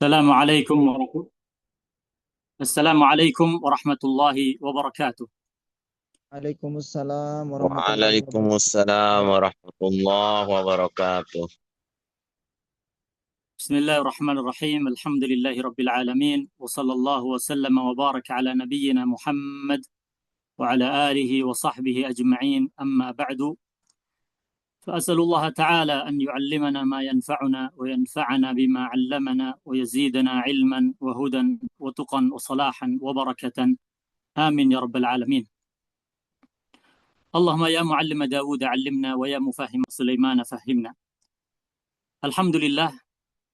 Assalamualaikum Assalamualaikum warahmatullahi wabarakatuh. Waalaikumsalam warahmatullahi Waalaikumsalam wabarakatuh. warahmatullahi wabarakatuh. Bismillahirrahmanirrahim. Alhamdulillahi rabbil alamin. Wa sallallahu wa sallama wa baraka ala nabiyyina Muhammad wa ala alihi wa sahbihi ajma'in. Amma ba'du. فأسأل الله تعالى أن يعلمنا ما ينفعنا وينفعنا بما علمنا ويزيدنا علما وهدى وتقا وصلاحا وبركة. آمين يا رب العالمين. اللهم يا معلم داود علمنا ويا مفهم سليمان فهمنا. Alhamdulillah,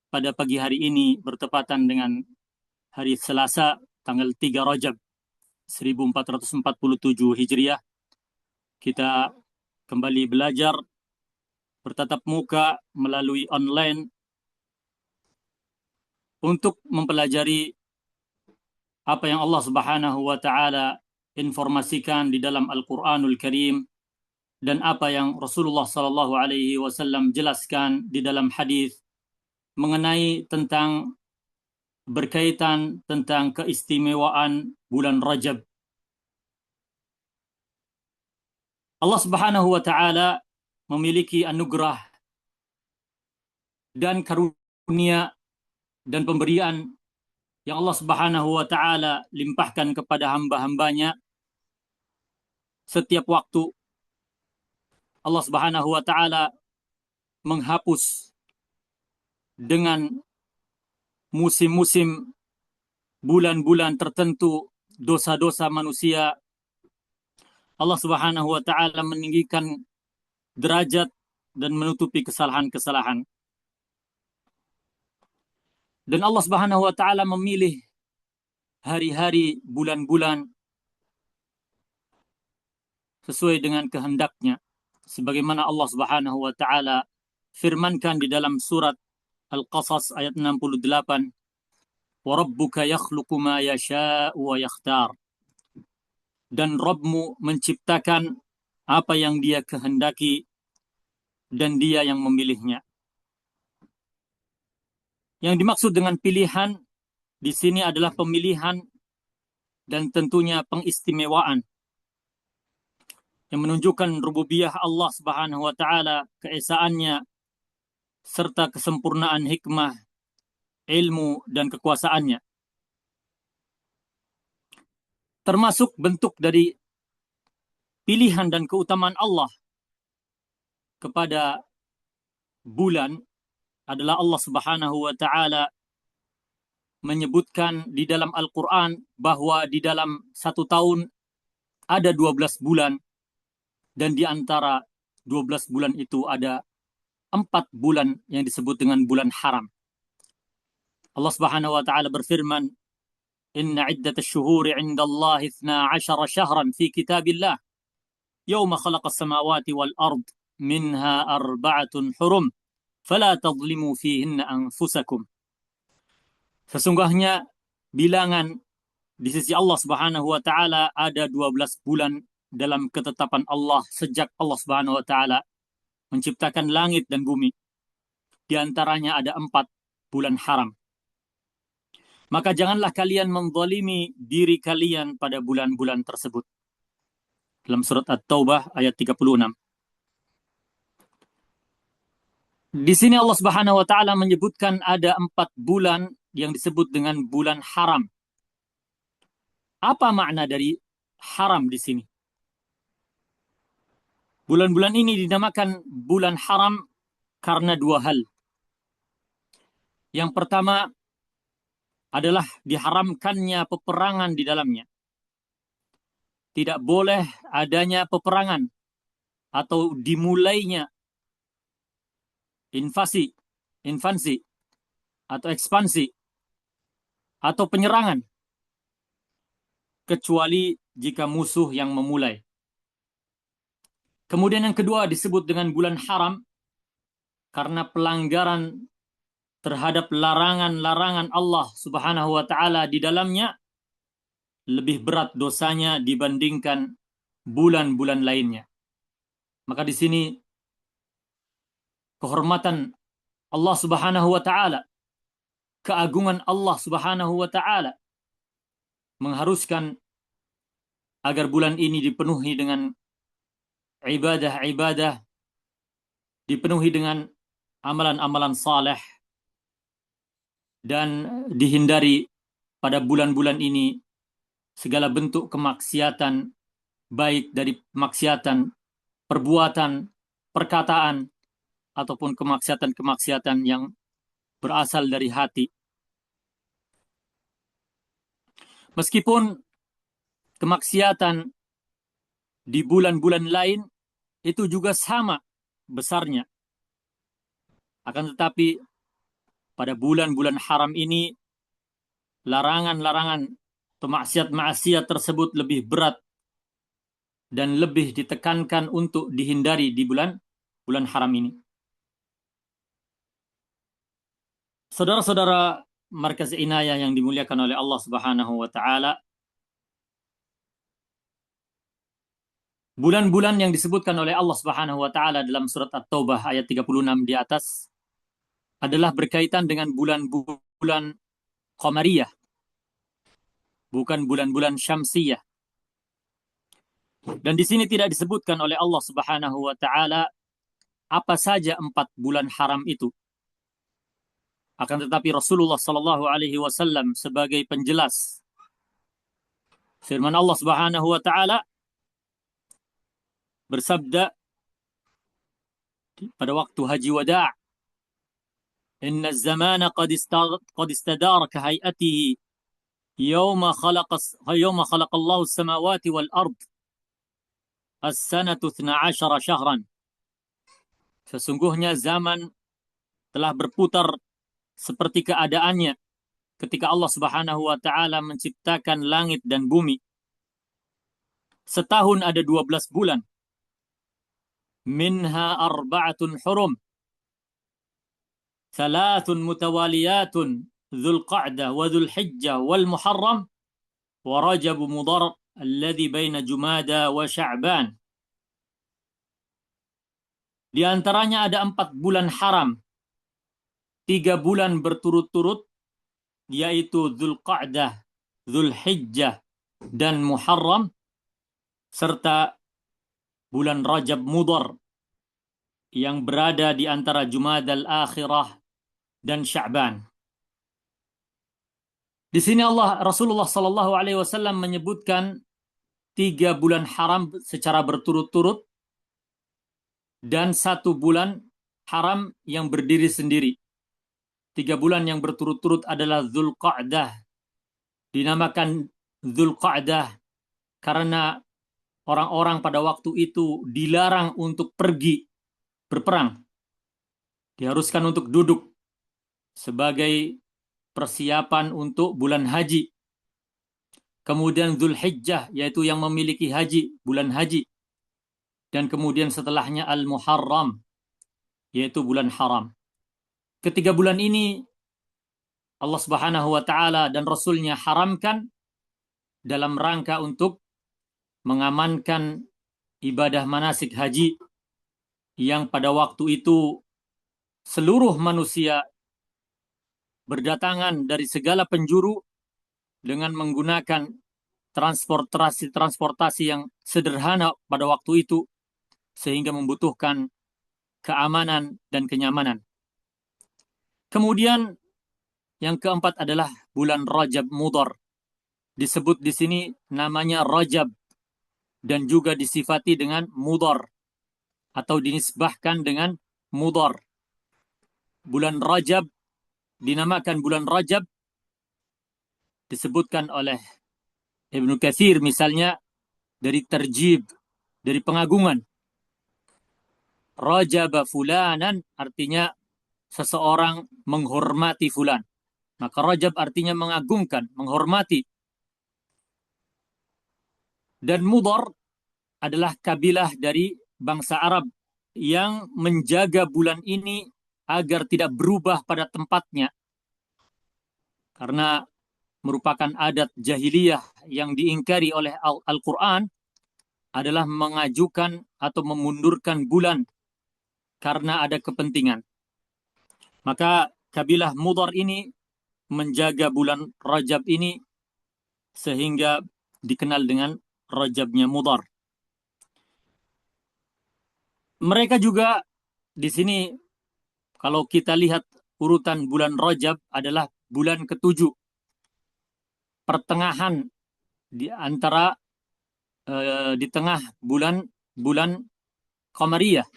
pada pagi hari ini bertepatan dengan hari Selasa tanggal 3 Rajab 1447 Hijriah, kita kembali belajar bertatap muka melalui online untuk mempelajari apa yang Allah Subhanahu wa taala informasikan di dalam Al-Qur'anul Karim dan apa yang Rasulullah sallallahu alaihi wasallam jelaskan di dalam hadis mengenai tentang berkaitan tentang keistimewaan bulan Rajab. Allah Subhanahu wa taala memiliki anugerah dan karunia dan pemberian yang Allah Subhanahu wa taala limpahkan kepada hamba-hambanya setiap waktu. Allah Subhanahu wa taala menghapus dengan musim-musim bulan-bulan tertentu dosa-dosa manusia. Allah Subhanahu wa taala meninggikan derajat dan menutupi kesalahan-kesalahan. Dan Allah Subhanahu wa taala memilih hari-hari, bulan-bulan sesuai dengan kehendaknya. Sebagaimana Allah Subhanahu wa taala firmankan di dalam surat Al-Qasas ayat 68, "Wa rabbuka yakhluqu ma yasha'u wa yakhtar." Dan Rabbmu menciptakan apa yang Dia kehendaki dan Dia yang memilihnya. Yang dimaksud dengan pilihan di sini adalah pemilihan dan tentunya pengistimewaan yang menunjukkan rububiyah Allah Subhanahu wa taala, keesaannya serta kesempurnaan hikmah, ilmu dan kekuasaannya. Termasuk bentuk dari pilihan dan keutamaan Allah kepada bulan adalah Allah Subhanahu wa taala menyebutkan di dalam Al-Quran bahwa di dalam satu tahun ada 12 bulan, dan di antara 12 bulan itu ada 4 bulan yang disebut dengan bulan haram. Allah Subhanahu wa taala berfirman, "Inna iddatasy syuhuri 'indallahi 12 syahran fi kitabillah, yauma khalaqas samawati wal ard, minha arba'atun hurum, fala tadhlimu fihinna anfusakum." Sesungguhnya bilangan di sisi Allah Subhanahu wa taala ada 12 bulan dalam ketetapan Allah sejak Allah Subhanahu wa taala menciptakan langit dan bumi. Di antaranya ada 4 bulan haram. Maka janganlah kalian menzalimi diri kalian pada bulan-bulan tersebut. Dalam surat At-Taubah ayat 36. Di sini Allah Subhanahu wa taala menyebutkan ada 4 bulan yang disebut dengan bulan haram. Apa makna dari haram di sini? Bulan-bulan ini dinamakan bulan haram karena 2 hal. Yang pertama adalah diharamkannya peperangan di dalamnya. Tidak boleh adanya peperangan atau dimulainya invasi atau ekspansi atau penyerangan kecuali jika musuh yang memulai. Kemudian yang kedua disebut dengan bulan haram karena pelanggaran terhadap larangan-larangan Allah Subhanahu wa taala di dalamnya lebih berat dosanya dibandingkan bulan-bulan lainnya. Maka di sini kehormatan Allah Subhanahu wa taala, keagungan Allah Subhanahu wa taala mengharuskan agar bulan ini dipenuhi dengan ibadah-ibadah, dipenuhi dengan amalan-amalan saleh, dan dihindari pada bulan-bulan ini segala bentuk kemaksiatan, baik dari maksiatan perbuatan, perkataan, ataupun kemaksiatan-kemaksiatan yang berasal dari hati. Meskipun kemaksiatan di bulan-bulan lain itu juga sama besarnya, akan tetapi pada bulan-bulan haram ini larangan-larangan atau maksiat-maksiat tersebut lebih berat dan lebih ditekankan untuk dihindari di bulan haram ini. Saudara-saudara Markaz Inayah yang dimuliakan oleh Allah Subhanahu wa taala, bulan-bulan yang disebutkan oleh Allah Subhanahu wa taala dalam surat At-Taubah ayat 36 di atas adalah berkaitan dengan bulan-bulan qamariyah, bukan bulan-bulan syamsiyah. Dan di sini tidak disebutkan oleh Allah Subhanahu wa taala apa saja 4 bulan haram itu. Akan tetapi Rasulullah sallallahu alaihi wasallam sebagai penjelas firman Allah Subhanahu wa taala bersabda pada waktu haji wada', "Inna az-zamana qad istadara ka hay'atihi yawma khalaqa Allahu as-samawati wal ard as-sanatu 12 syahran." Sesungguhnya zaman telah berputar seperti keadaannya ketika Allah Subhanahu wa taala menciptakan langit dan bumi. Setahun ada 12 bulan. Minha arba'atun hurum. Thalathun mutawaliyatun Dhul Qa'dah wa Dhul Hijjah wal Muharram wa Rajab Mudhar alladhi baina Jumada wa Sya'ban. Di antaranya ada 4 bulan haram. 3 bulan berturut-turut, yaitu Dhul Qa'dah, Dhul Hijjah, dan Muharram, serta bulan Rajab Mudhar yang berada di antara Jumadal Akhirah dan Sya'ban. Di sini Rasulullah sallallahu alaihi wasallam menyebutkan 3 bulan haram secara berturut-turut dan 1 bulan haram yang berdiri sendiri. 3 bulan yang berturut-turut adalah Dhul Qa'dah. Dinamakan Dhul Qa'dah karena orang-orang pada waktu itu dilarang untuk pergi berperang. Diharuskan untuk duduk sebagai persiapan untuk bulan haji. Kemudian Dhul Hijjah, yaitu yang memiliki haji, bulan haji. Dan kemudian setelahnya Al-Muharram, yaitu bulan haram. Ketiga bulan ini Allah Subhanahu wa taala dan Rasulnya haramkan dalam rangka untuk mengamankan ibadah manasik haji yang pada waktu itu seluruh manusia berdatangan dari segala penjuru dengan menggunakan transportasi yang sederhana pada waktu itu sehingga membutuhkan keamanan dan kenyamanan. Kemudian yang keempat adalah bulan Rajab Mudhar. Disebut di sini namanya Rajab dan juga disifati dengan Mudhar atau dinisbahkan dengan Mudhar. Bulan Rajab dinamakan bulan Rajab disebutkan oleh Ibnu Katsir misalnya dari terjib, dari pengagungan. Rajaba fulanan artinya seseorang menghormati fulan. Maka Rajab artinya mengagungkan, menghormati. Dan Mudhar adalah kabilah dari bangsa Arab yang menjaga bulan ini agar tidak berubah pada tempatnya. Karena merupakan adat jahiliyah yang diingkari oleh Al-Quran adalah mengajukan atau memundurkan bulan karena ada kepentingan. Maka kabilah Mudhar ini menjaga bulan Rajab ini sehingga dikenal dengan Rajabnya Mudhar. Mereka juga di sini kalau kita lihat urutan bulan Rajab adalah bulan ketujuh, pertengahan di antara di tengah bulan Qamariyah.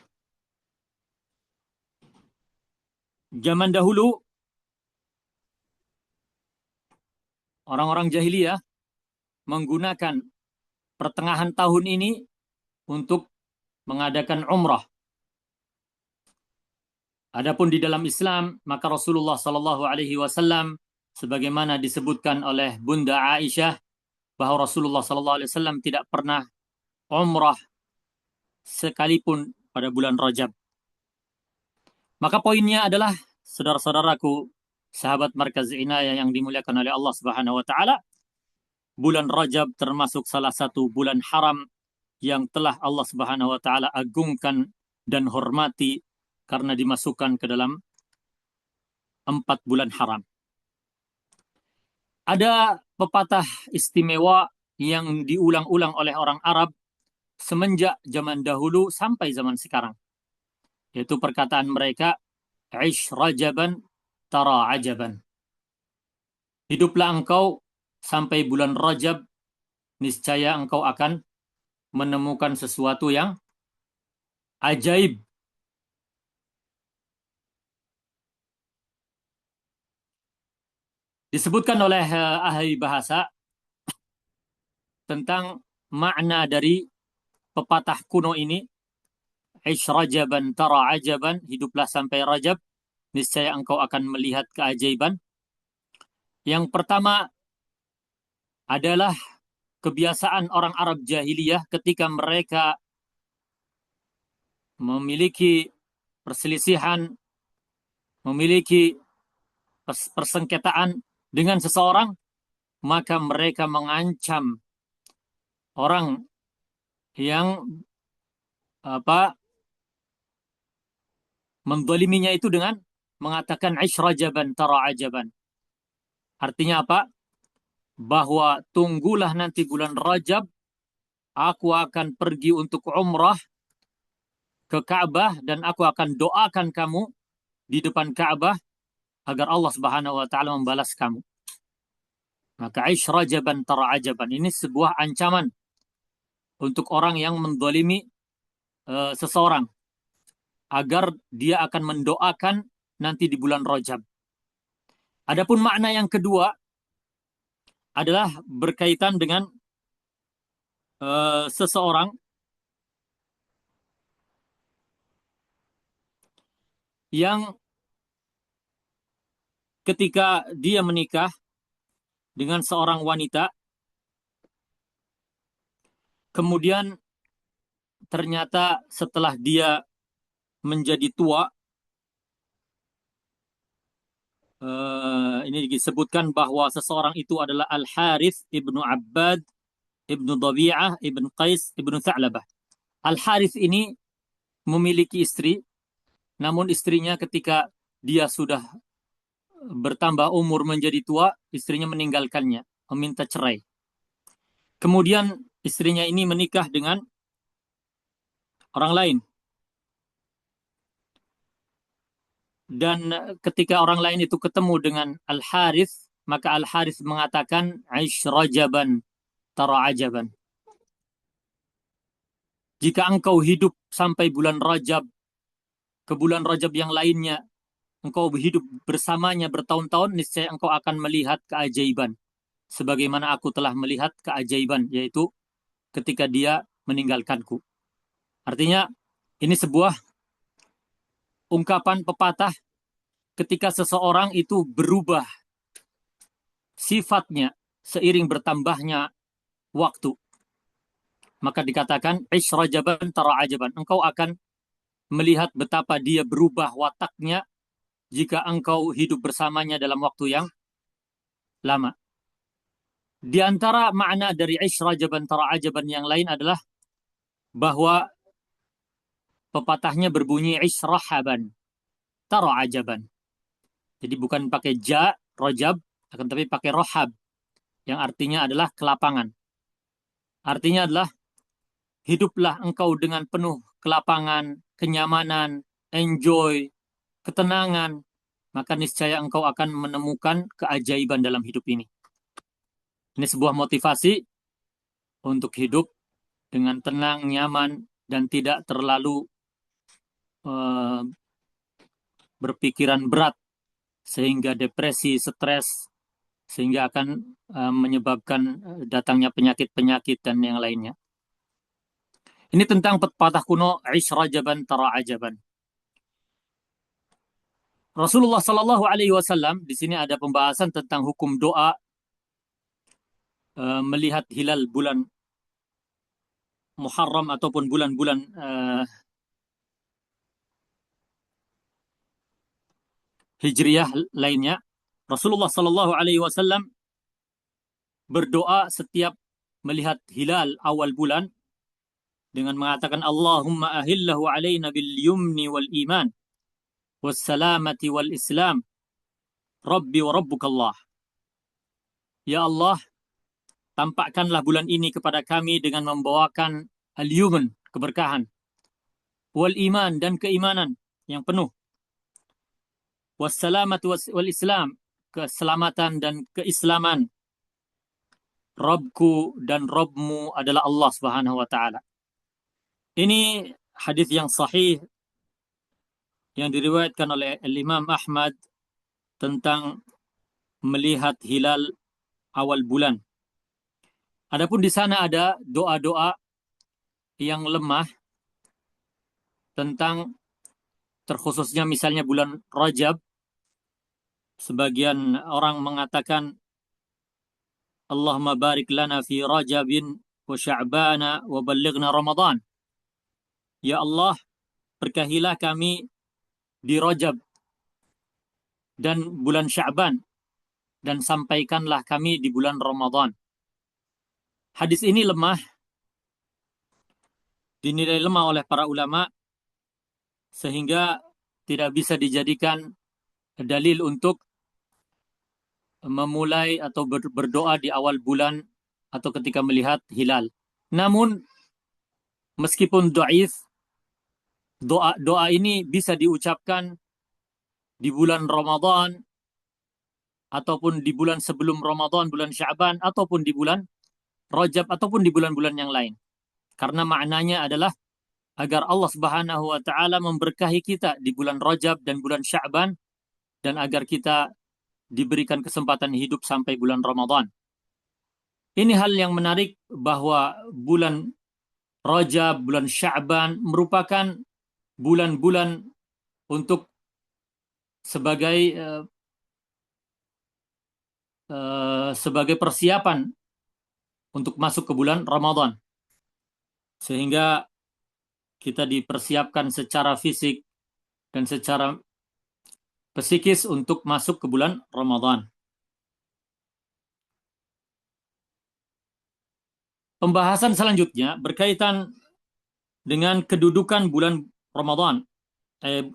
Zaman dahulu orang-orang jahiliyah menggunakan pertengahan tahun ini untuk mengadakan umrah. Adapun di dalam Islam, maka Rasulullah Shallallahu Alaihi Wasallam, sebagaimana disebutkan oleh Bunda Aisyah, bahwa Rasulullah Shallallahu Alaihi Wasallam tidak pernah umrah sekalipun pada bulan Rajab. Maka poinnya adalah, saudara-saudaraku, sahabat Markaz Inayah yang dimuliakan oleh Allah Subhanahu Wa Taala, bulan Rajab termasuk salah satu bulan haram yang telah Allah Subhanahu Wa Taala agungkan dan hormati karena dimasukkan ke dalam 4 bulan haram. Ada pepatah istimewa yang diulang-ulang oleh orang Arab semenjak zaman dahulu sampai zaman sekarang. Yaitu perkataan mereka, "Ish rajaban tara ajaban." Hiduplah engkau sampai bulan Rajab, niscaya engkau akan menemukan sesuatu yang ajaib. Disebutkan oleh ahli bahasa tentang makna dari pepatah kuno ini, "Ish rajaban tara ajaban," hiduplah sampai Rajab, niscaya engkau akan melihat keajaiban. Yang pertama adalah kebiasaan orang Arab jahiliyah ketika mereka memiliki perselisihan, memiliki persengketaan dengan seseorang, maka mereka mengancam orang yang mendoliminya itu dengan mengatakan "Ish rajaban tara ajaban." Artinya apa? Bahwa tunggulah nanti bulan Rajab, aku akan pergi untuk umrah ke Ka'bah dan aku akan doakan kamu di depan Ka'bah agar Allah Subhanahu wa taala membalas kamu. Maka "Ish rajaban tara ajaban" ini sebuah ancaman untuk orang yang mendolimi seseorang agar dia akan mendoakan nanti di bulan Rajab. Adapun makna yang kedua adalah berkaitan dengan seseorang yang ketika dia menikah dengan seorang wanita, kemudian ternyata setelah dia menjadi tua, ini disebutkan bahwa seseorang itu adalah Al-Harith ibnu Abbad ibnu Dhabi'ah ibnu Qais ibnu Tha'labah. Al-Harith ini memiliki istri, namun istrinya ketika dia sudah bertambah umur menjadi tua, istrinya meninggalkannya, meminta cerai. Kemudian istrinya ini menikah dengan orang lain. Dan ketika orang lain itu ketemu dengan Al-Harith, maka Al-Harith mengatakan "Aish rajaban tara ajaban." Jika engkau hidup sampai bulan Rajab, ke bulan Rajab yang lainnya, engkau hidup bersamanya bertahun-tahun, niscaya engkau akan melihat keajaiban. Sebagaimana aku telah melihat keajaiban, yaitu ketika dia meninggalkanku. Artinya, ini sebuah ungkapan pepatah ketika seseorang itu berubah sifatnya seiring bertambahnya waktu. Maka dikatakan, "Ish rajaban tara ajaban." Engkau akan melihat betapa dia berubah wataknya jika engkau hidup bersamanya dalam waktu yang lama. Di antara makna dari "Ish rajaban tara ajaban" yang lain adalah bahwa pepatahnya berbunyi "Ish rahaban tara ajaban." Jadi bukan pakai ja, Rajab, akan tapi pakai rohab, yang artinya adalah kelapangan. Artinya adalah hiduplah engkau dengan penuh kelapangan, kenyamanan, enjoy, ketenangan, maka niscaya engkau akan menemukan keajaiban dalam hidup ini. Ini sebuah motivasi untuk hidup dengan tenang, nyaman, dan tidak terlalu berpikiran berat sehingga depresi, stres, sehingga akan menyebabkan datangnya penyakit-penyakit dan yang lainnya. Ini tentang pepatah kuno, "Ish rajaban tara ajaban." Rasulullah Shallallahu Alaihi Wasallam di sini ada pembahasan tentang hukum doa melihat hilal bulan Muharram ataupun bulan-bulan Hijriyah lainnya. Rasulullah Shallallahu Alaihi Wasallam berdoa setiap melihat hilal awal bulan dengan mengatakan Allahumma ahillahu alaina bil yumni wal iman was salamati wal islam Rabbi wa rabbukallah. Ya Allah, tampakkanlah bulan ini kepada kami dengan membawakan al-yuman, keberkahan, wal iman, dan keimanan yang penuh, wassalamat wal islam, keselamatan dan keislaman. Rabbku dan Rabbmu adalah Allah Subhanahu wa taala. Ini hadis yang sahih yang diriwayatkan oleh Imam Ahmad tentang melihat hilal awal bulan. Adapun di sana ada doa-doa yang lemah tentang terkhususnya misalnya bulan Rajab. Sebagian orang mengatakan Allahumma barik lana fi Rajabin wa Sya'bana wa ballighna Ramadan. Ya Allah, berkahilah kami di Rajab dan bulan Sya'ban dan sampaikanlah kami di bulan Ramadan. Hadis ini lemah, dinilai lemah oleh para ulama sehingga tidak bisa dijadikan dalil untuk memulai atau berdoa di awal bulan atau ketika melihat hilal. Namun meskipun dhaif, doa ini bisa diucapkan di bulan Ramadan ataupun di bulan sebelum Ramadan, bulan Sya'ban, ataupun di bulan Rajab, ataupun di bulan-bulan yang lain. Karena maknanya adalah agar Allah Subhanahu wa taala memberkahi kita di bulan Rajab dan bulan Sya'ban, dan agar kita diberikan kesempatan hidup sampai bulan Ramadan. Ini hal yang menarik bahwa bulan Rajab, bulan Sya'ban merupakan bulan-bulan untuk sebagai persiapan untuk masuk ke bulan Ramadan. Sehingga kita dipersiapkan secara fisik dan secara psikis untuk masuk ke bulan Ramadan. Pembahasan selanjutnya berkaitan dengan kedudukan bulan Ramadan,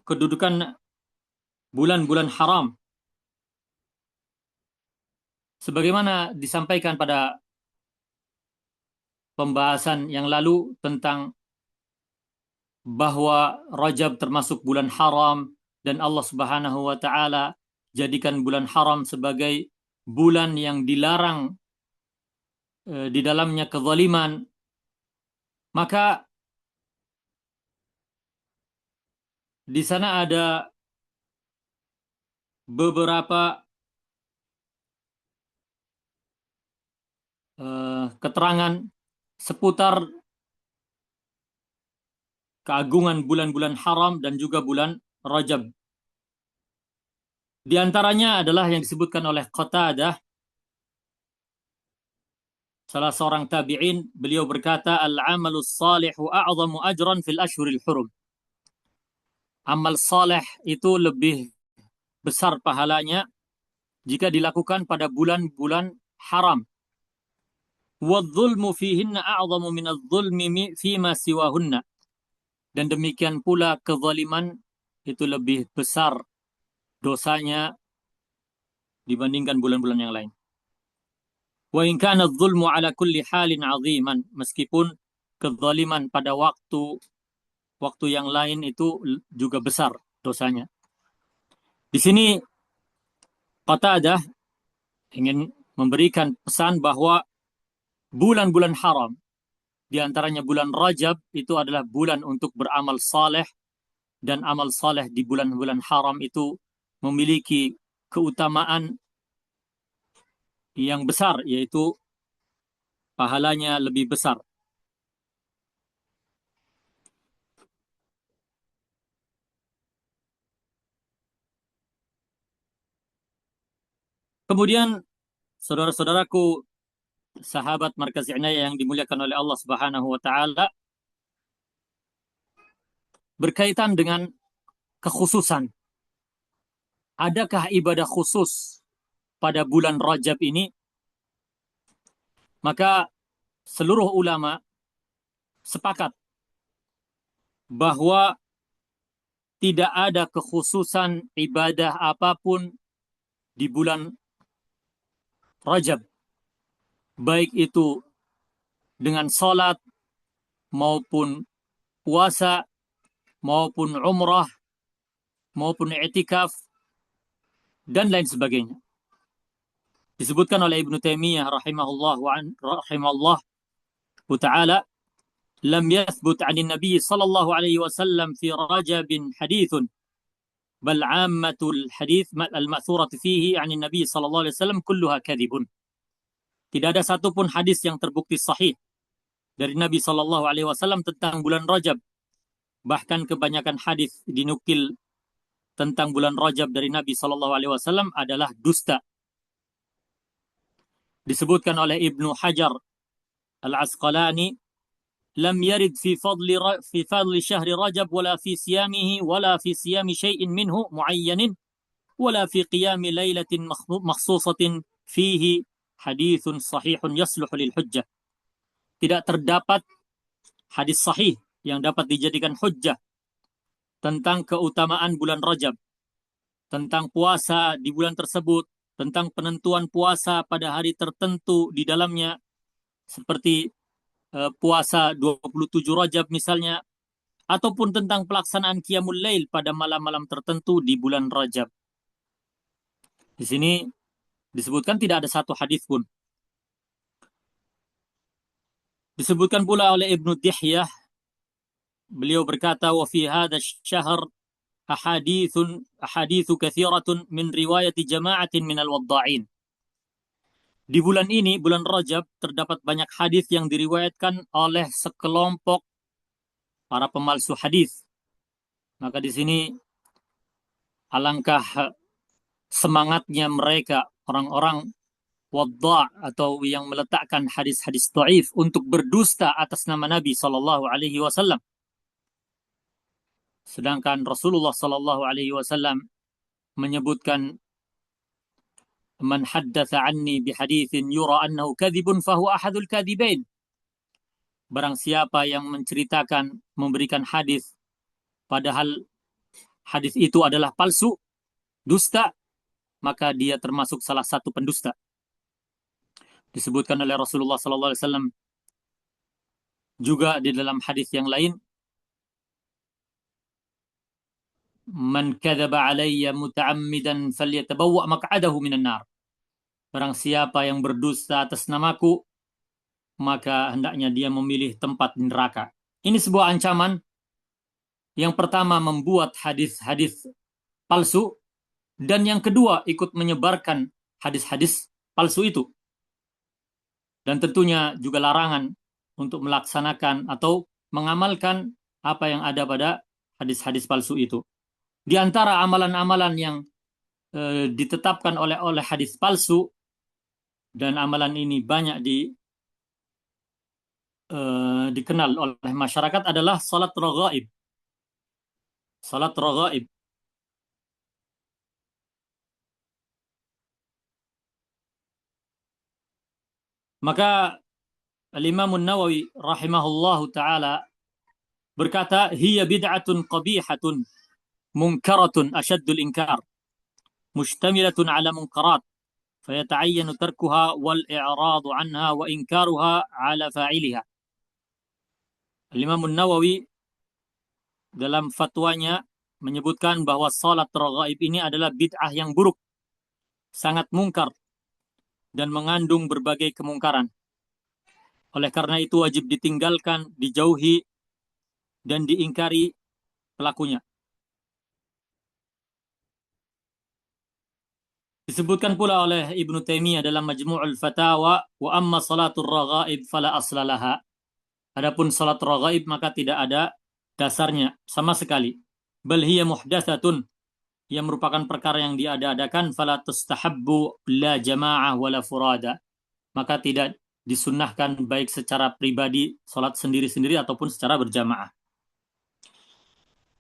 kedudukan bulan-bulan haram. Sebagaimana disampaikan pada pembahasan yang lalu tentang bahwa Rajab termasuk bulan haram dan Allah Subhanahu wa taala jadikan bulan haram sebagai bulan yang dilarang di dalamnya kezaliman, maka di sana ada beberapa keterangan seputar keagungan bulan-bulan haram dan juga bulan Rajab. Di antaranya adalah yang disebutkan oleh Qatadah, salah seorang tabi'in. Beliau berkata, "Al-amalus salihu a'zamu ajran fil ashhuril hurum." Amal saleh itu lebih besar pahalanya jika dilakukan pada bulan-bulan haram. Wadh-dhulmu fihinna a'zamu minadh-dhulmi fima siwahunna. Dan demikian pula kezaliman itu lebih besar dosanya dibandingkan bulan-bulan yang lain. Wa in kana adh-dhulmu ala kulli halin 'aziman, meskipun kezaliman pada waktu yang lain itu juga besar dosanya. Di sini Qatadah ingin memberikan pesan bahwa bulan-bulan haram, di antaranya bulan Rajab, itu adalah bulan untuk beramal saleh, dan amal saleh di bulan-bulan haram itu memiliki keutamaan yang besar, yaitu pahalanya lebih besar. Kemudian, saudara-saudaraku, sahabat Markaz Inayah yang dimuliakan oleh Allah Subhanahu wa taala, berkaitan dengan kekhususan. Adakah ibadah khusus pada bulan Rajab ini? Maka seluruh ulama sepakat bahwa tidak ada kekhususan ibadah apapun di bulan Rajab, baik itu dengan salat maupun puasa maupun umrah maupun i'tikaf dan lain sebagainya. Disebutkan oleh Ibnu Taimiyah rahimahullah taala, lam yathbut 'ani Nabi sallallahu alaihi wasallam fi Rajab hadithun, bal 'ammatul hadith al-ma'thurah fihi 'ani Nabi sallallahu alaihi wasallam kulluha kadhibun. Tidak ada satupun hadis yang terbukti sahih dari Nabi sallallahu alaihi wasallam tentang bulan Rajab. Bahkan kebanyakan hadis dinukil tentang bulan Rajab dari Nabi sallallahu alaihi wasallam adalah dusta. Disebutkan oleh Ibnu Hajar Al-Asqalani, lam yarid fi fadli syahri Rajab wala fi siyamihi wala fi siyami syai'in minhu muayyanin wala fi qiyami lailatin makhsusatin fihi hadithun sahihun yasluhu lil hujjah. Tidak terdapat hadis sahih yang dapat dijadikan hujjah tentang keutamaan bulan Rajab, tentang puasa di bulan tersebut, tentang penentuan puasa pada hari tertentu di dalamnya, seperti puasa 27 Rajab misalnya, ataupun tentang pelaksanaan Qiyamul Lail pada malam-malam tertentu di bulan Rajab. Di sini disebutkan tidak ada satu hadis pun. Disebutkan pula oleh Ibnu Dihyah, beliau berkata, wa fi hadha syahr ahadithu kathiratun min riwayati jama'atin minal wadda'in. Di bulan ini, bulan Rajab, terdapat banyak hadis yang diriwayatkan oleh sekelompok para pemalsu hadis. Maka di sini alangkah semangatnya mereka, orang-orang wadda' atau yang meletakkan hadis-hadis dhaif untuk berdusta atas nama Nabi sallallahu alaihi wasallam. Sedangkan Rasulullah sallallahu alaihi wasallam menyebutkan, man haddatsa anni bihaditsin yura annahu kadhibun fahuwa ahadul kadhibain. Barang siapa yang menceritakan, memberikan hadis padahal hadis itu adalah palsu, dusta, maka dia termasuk salah satu pendusta. Disebutkan oleh Rasulullah sallallahu alaihi wasallam juga di dalam hadis yang lain, man kadzaba alayya muta'ammidan falyatabawwa maq'adahu minan nar. Barang siapa yang berdusta atas namaku, maka hendaknya dia memilih tempat di neraka. Ini sebuah ancaman. Yang pertama, membuat hadis-hadis palsu, dan yang kedua, ikut menyebarkan hadis-hadis palsu itu. Dan tentunya juga larangan untuk melaksanakan atau mengamalkan apa yang ada pada hadis-hadis palsu itu. Di antara amalan-amalan yang ditetapkan oleh hadis palsu, dan amalan ini banyak dikenal oleh masyarakat, adalah salat raghaib. Salat raghaib. Maka Al-Imam An-Nawawi rahimahullahu taala berkata, hiya bid'atun qabihatun munkaratun asyaddul inkar, mustamilatun ala munkarat, فيتعين تركها والإعراض عنها وإنكارها على فاعلها. Imam Nawawi dalam fatwanya menyebutkan bahwa salat raghaib ini adalah bid'ah yang buruk, sangat mungkar, dan mengandung berbagai kemungkaran. Oleh karena itu wajib ditinggalkan, dijauhi, dan diingkari pelakunya. Disebutkan pula oleh Ibnu Taimiyah dalam Majmu'ul Fatawa, wa amma salatul raghaib fala aslalaha. Adapun salat raghaib maka tidak ada dasarnya sama sekali. Bal hiya muhdatsatun, yang merupakan perkara yang diada-adakan, fala tustahabbu la jamaah wala furada. Maka tidak disunnahkan baik secara pribadi salat sendiri-sendiri ataupun secara berjamaah.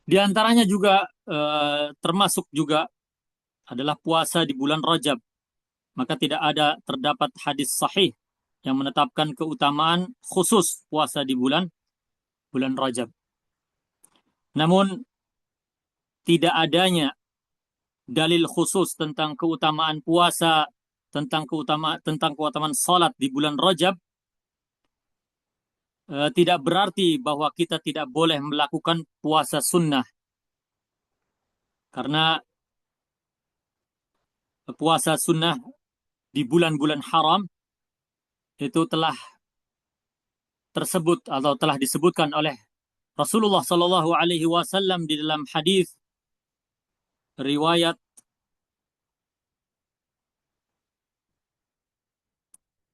Di antaranya juga termasuk juga adalah puasa di bulan Rajab. Maka tidak ada terdapat hadis sahih yang menetapkan keutamaan khusus puasa di bulan Rajab. Namun tidak adanya dalil khusus tentang keutamaan puasa, tentang keutamaan salat di bulan Rajab, tidak berarti bahwa kita tidak boleh melakukan puasa sunnah. Karena puasa sunnah di bulan-bulan haram itu telah tersebut atau telah disebutkan oleh Rasulullah Shallallahu Alaihi Wasallam di dalam hadis riwayat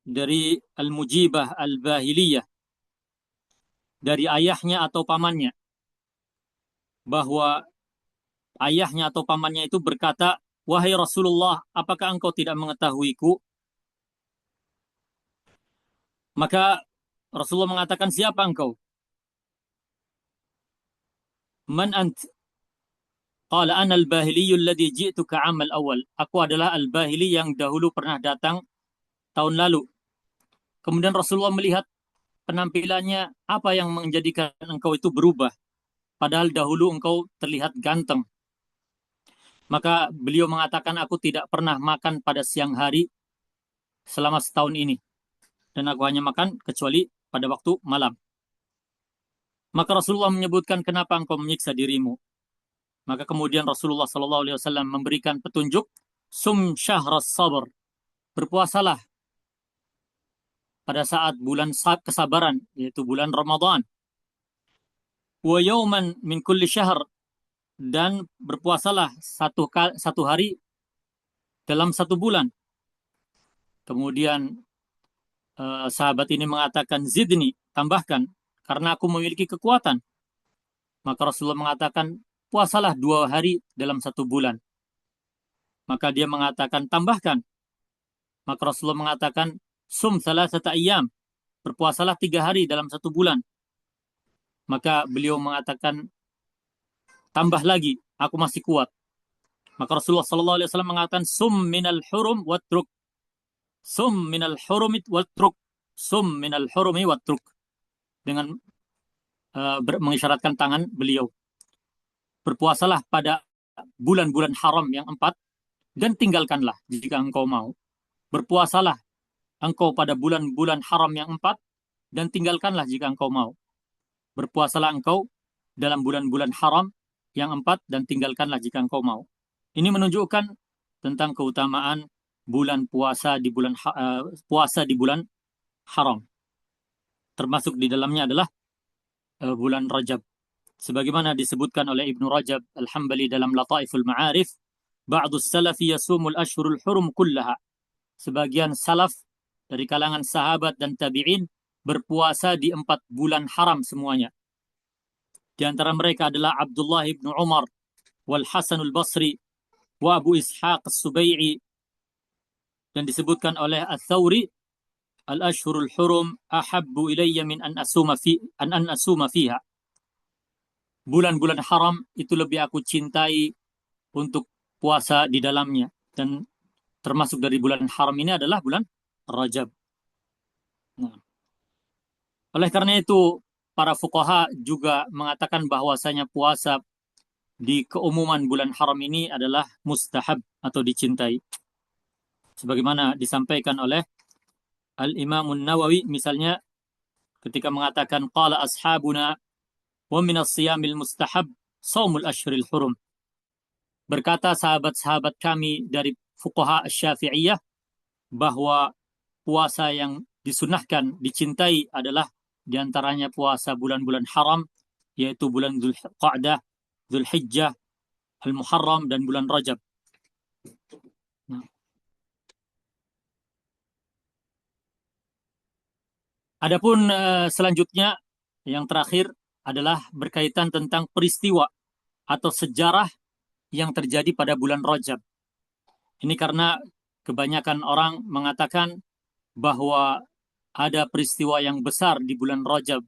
dari Al-Mujibah Al-Bahiliyah dari ayahnya atau pamannya, bahwa ayahnya atau pamannya itu berkata, "Wahai Rasulullah, apakah engkau tidak mengetahuiku?" Maka Rasulullah mengatakan, "Siapa engkau?" "Man ant?" Qala ana al-Bahiliyyu alladhi ji'tuka 'amal awal. Aku adalah Al-Bahili yang dahulu pernah datang tahun lalu. Kemudian Rasulullah melihat penampilannya, apa yang menjadikan engkau itu berubah? Padahal dahulu engkau terlihat ganteng. Maka beliau mengatakan, aku tidak pernah makan pada siang hari selama setahun ini. Dan aku hanya makan kecuali pada waktu malam. Maka Rasulullah menyebutkan, kenapa engkau menyiksa dirimu? Maka kemudian Rasulullah SAW memberikan petunjuk, sum syahras sabr. Berpuasalah pada saat bulan kesabaran, yaitu bulan Ramadan. Wa yawman min kulli syahr. Dan berpuasalah satu hari dalam satu bulan. Kemudian sahabat ini mengatakan, zidni, tambahkan, karena aku memiliki kekuatan. Maka Rasulullah mengatakan, puasalah 2 hari dalam satu bulan. Maka dia mengatakan, tambahkan. Maka Rasulullah mengatakan, sum salasata ayyam, berpuasalah 3 hari dalam satu bulan. Maka beliau mengatakan, tambah lagi, aku masih kuat. Maka Rasulullah SAW mengatakan, sum minal hurum watruk. Sum minal hurumit watruk. Sum minal hurumi watruk. Dengan mengisyaratkan tangan beliau. Berpuasalah pada bulan-bulan haram yang 4 dan tinggalkanlah jika engkau mau. Berpuasalah engkau pada bulan-bulan haram yang 4 dan tinggalkanlah jika engkau mau. Berpuasalah engkau dalam bulan-bulan haram yang 4 dan tinggalkanlah jika engkau mau. Ini menunjukkan tentang keutamaan bulan puasa di bulan haram. Termasuk di dalamnya adalah bulan Rajab. Sebagaimana disebutkan oleh Ibnu Rajab Al-Hambali dalam Lataiful Ma'arif, ba'dus salafi yasumul ashhurul hurum kullaha. Sebagian salaf dari kalangan sahabat dan tabi'in berpuasa di 4 bulan haram semuanya. Di antara mereka adalah Abdullah ibn Umar, wal Hasanul Basri, wa Abu Ishaq As-Subai'i. Dan disebutkan oleh Ats-Tsauri, al-ashhurul hurum ahabbu ilayya min an asuma fiha. Bulan-bulan haram itu lebih aku cintai untuk puasa di dalamnya. Dan termasuk dari bulan haram ini adalah bulan Rajab. Nah. Oleh karena itu, para fuqaha juga mengatakan bahwasanya puasa di keumuman bulan haram ini adalah mustahab atau dicintai. Sebagaimana disampaikan oleh Al-Imam Nawawi misalnya ketika mengatakan qala ashabuna wa min as-siyamil mustahab shaumul ashhuril hurum. Berkata sahabat-sahabat kami dari fuqaha Asy-Syafi'iyah bahwa puasa yang disunahkan, dicintai adalah diantaranya puasa bulan-bulan haram, yaitu bulan Dzulqa'dah, Dzulhijjah, Al-Muharram, dan bulan Rajab. Nah. Adapun selanjutnya, yang terakhir adalah berkaitan tentang peristiwa atau sejarah yang terjadi pada bulan Rajab. Ini karena kebanyakan orang mengatakan bahwa ada peristiwa yang besar di bulan Rajab,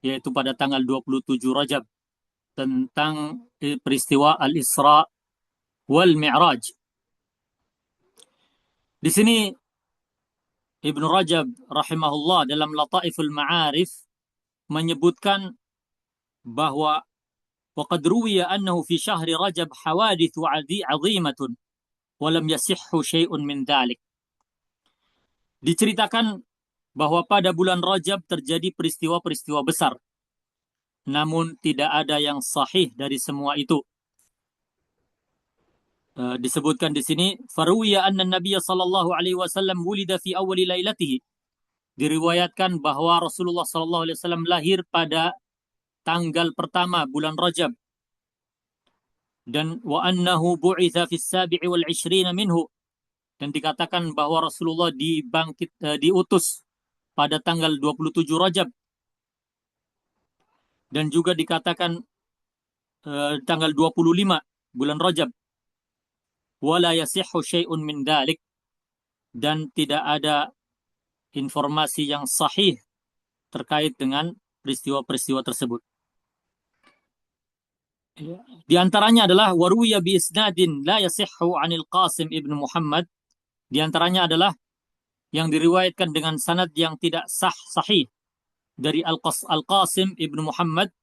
yaitu pada tanggal 27 Rajab, tentang peristiwa Al-Isra wal Mi'raj. Di sini Ibnu Rajab rahimahullah dalam Lataiful Ma'arif menyebutkan bahwa waqad ruwiya annahu fi syahri Rajab hawadithu 'azimatun wa lam yasihhu syai'un min dzalik. Diceritakan bahwa pada bulan Rajab terjadi peristiwa-peristiwa besar, namun tidak ada yang sahih dari semua itu. Disebutkan di sini faruwiya anna Nabiy sallallahu alaihi wasallam wulida fi awwali lailatihi. Diriwayatkan bahwa Rasulullah sallallahu alaihi wasallam lahir pada tanggal pertama bulan Rajab. Dan wa annahu bu'itsa fi as-sabi'i wal 'ishrina minhu. Dan dikatakan bahwa Rasulullah diutus pada tanggal 27 Rajab. Dan juga dikatakan tanggal 25 bulan Rajab. Wala yasihhu syai'un min dzalik, dan tidak ada informasi yang sahih terkait dengan peristiwa-peristiwa tersebut. Di antaranya adalah waruya bi isnadin la yasihhu 'anil Qasim ibnu Muhammad. Di antaranya adalah yang diriwayatkan dengan sanad yang tidak sahih dari Al-Qasim ibnu Muhammad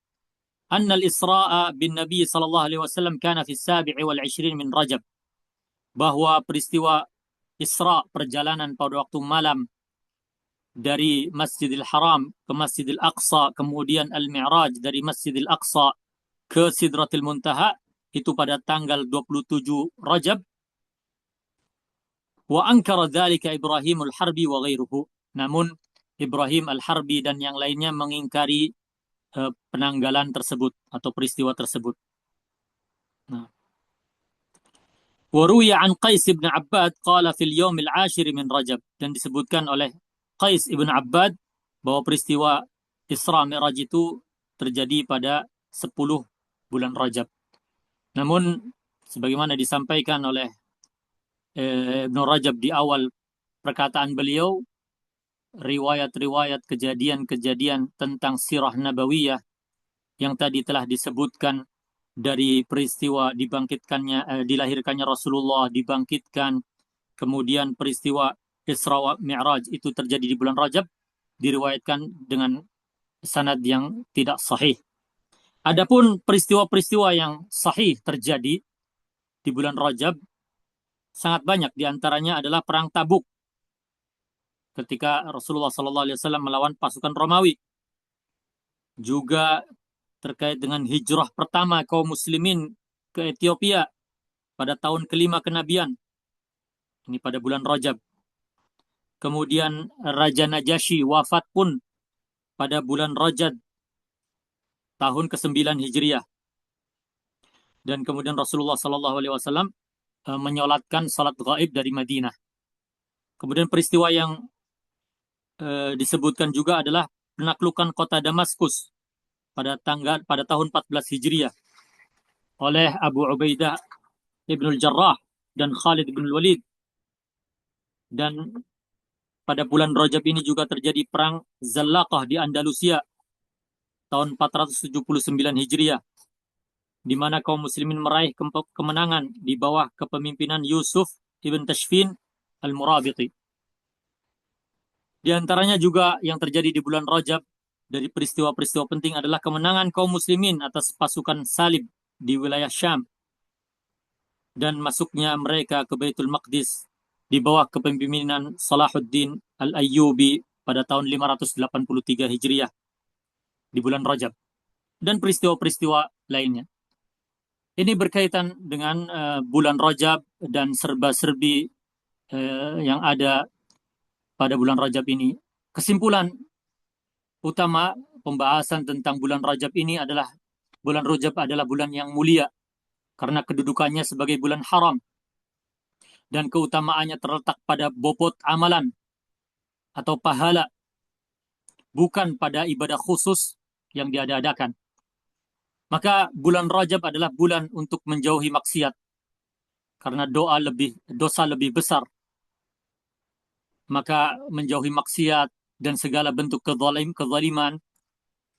anna al-Isra'a bin Nabi sallallahu alaihi wasallam kana fi as-sabi'i wal 'ishrin min Rajab. Bahwa peristiwa Isra, perjalanan pada waktu malam dari Masjidil Haram ke Masjidil Aqsa, kemudian Al-Mi'raj dari Masjidil Aqsa ke Sidratil Muntaha, itu pada tanggal 27 Rajab. Wa ankara dzalika Ibrahim al-Harbi wa ghairuhu. Namun Ibrahim al-Harbi dan yang lainnya mengingkari penanggalan tersebut atau peristiwa tersebut. Nah. Waruya an Qais ibn Abbad qala fil yawmil 'ashir min Rajab. Dan disebutkan oleh Qais ibn Abbad bahwa peristiwa Isra Mi'raj itu terjadi pada 10 bulan Rajab. Namun sebagaimana disampaikan oleh Ibn Rajab di awal perkataan beliau, riwayat-riwayat kejadian-kejadian tentang sirah nabawiyah yang tadi telah disebutkan, dari peristiwa dilahirkannya Rasulullah, dibangkitkan, kemudian peristiwa Isra Mi'raj itu terjadi di bulan Rajab, diriwayatkan dengan sanad yang tidak sahih. Adapun peristiwa-peristiwa yang sahih terjadi di bulan Rajab sangat banyak. Di antaranya adalah perang Tabuk ketika Rasulullah SAW melawan pasukan Romawi. Juga terkait dengan hijrah pertama kaum muslimin ke Ethiopia pada tahun kelima kenabian. Ini pada bulan Rajab. Kemudian Raja Najasyi wafat pun pada bulan Rajab tahun ke-9 Hijriah. Dan kemudian Rasulullah SAW menyolatkan salat gaib dari Madinah. Kemudian peristiwa yang disebutkan juga adalah penaklukan kota Damaskus pada tahun 14 Hijriah oleh Abu Ubaidah Ibnul Jarrah dan Khalid bin Walid. Dan pada bulan Rajab ini juga terjadi perang Zallaqah di Andalusia tahun 479 Hijriah, di mana kaum muslimin meraih kemenangan di bawah kepemimpinan Yusuf ibn Tashfin al-Murabiti. Di antaranya juga yang terjadi di bulan Rajab dari peristiwa-peristiwa penting adalah kemenangan kaum muslimin atas pasukan salib di wilayah Syam dan masuknya mereka ke Baitul Maqdis di bawah kepemimpinan Salahuddin Al-Ayyubi pada tahun 583 Hijriah di bulan Rajab, dan peristiwa-peristiwa lainnya. Ini berkaitan dengan bulan Rajab dan serba-serbi yang ada pada bulan Rajab ini. Kesimpulan utama pembahasan tentang bulan Rajab ini adalah bulan Rajab adalah bulan yang mulia karena kedudukannya sebagai bulan haram dan keutamaannya terletak pada bobot amalan atau pahala, bukan pada ibadah khusus yang diada-adakan. Maka bulan Rajab adalah bulan untuk menjauhi maksiat karena dosa lebih besar. Maka menjauhi maksiat dan segala bentuk kezaliman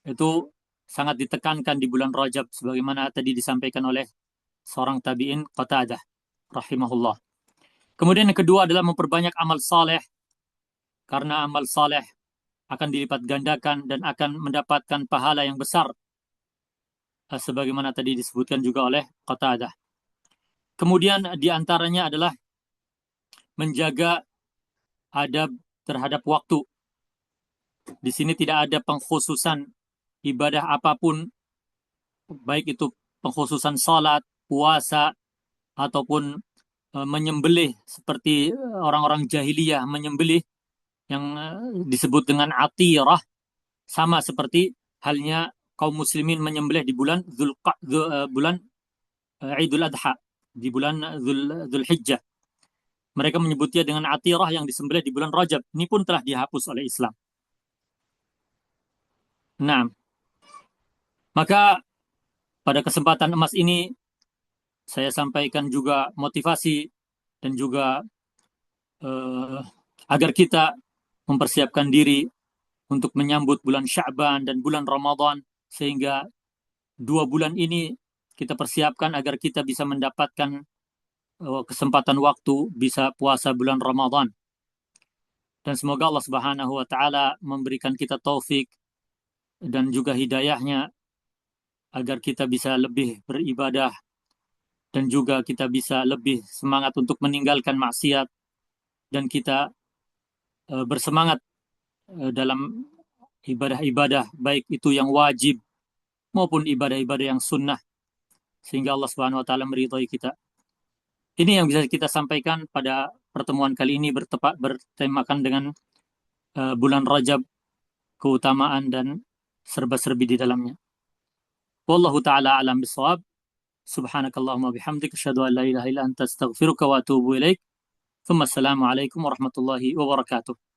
itu sangat ditekankan di bulan Rajab sebagaimana tadi disampaikan oleh seorang tabi'in Qatadah rahimahullah. Kemudian yang kedua adalah memperbanyak amal saleh, karena amal saleh akan dilipat gandakan dan akan mendapatkan pahala yang besar sebagaimana tadi disebutkan juga oleh Qatadah. Kemudian diantaranya adalah menjaga adab terhadap waktu. Di sini tidak ada pengkhususan ibadah apapun, baik itu pengkhususan salat, puasa, ataupun menyembelih seperti orang-orang jahiliyah menyembelih yang disebut dengan atirah, sama seperti halnya kaum muslimin menyembelih di bulan bulan Idul Adha, di bulan Dzulhijjah. Mereka menyebutnya dengan atirah yang disembelih di bulan Rajab. Ini pun telah dihapus oleh Islam. Nah, maka pada kesempatan emas ini saya sampaikan juga motivasi dan juga agar kita mempersiapkan diri untuk menyambut bulan Sya'ban dan bulan Ramadan, sehingga 2 bulan ini kita persiapkan agar kita bisa mendapatkan kesempatan waktu bisa puasa bulan Ramadan. Dan semoga Allah Subhanahu wa taala memberikan kita taufik dan juga hidayahnya agar kita bisa lebih beribadah dan juga kita bisa lebih semangat untuk meninggalkan maksiat, dan kita bersemangat dalam ibadah-ibadah baik itu yang wajib maupun ibadah-ibadah yang sunnah, sehingga Allah Subhanahu wa taala meridhai kita. Ini yang bisa kita sampaikan pada pertemuan kali ini, bertemakan dengan bulan Rajab, keutamaan dan serba-serbi di dalamnya. Wallahu taala alam bisawab. Subhanakallahumma bihamdika asyhadu an la ilaha illa anta astaghfiruka wa atubu ilaik. Assalamualaikum warahmatullahi wabarakatuh.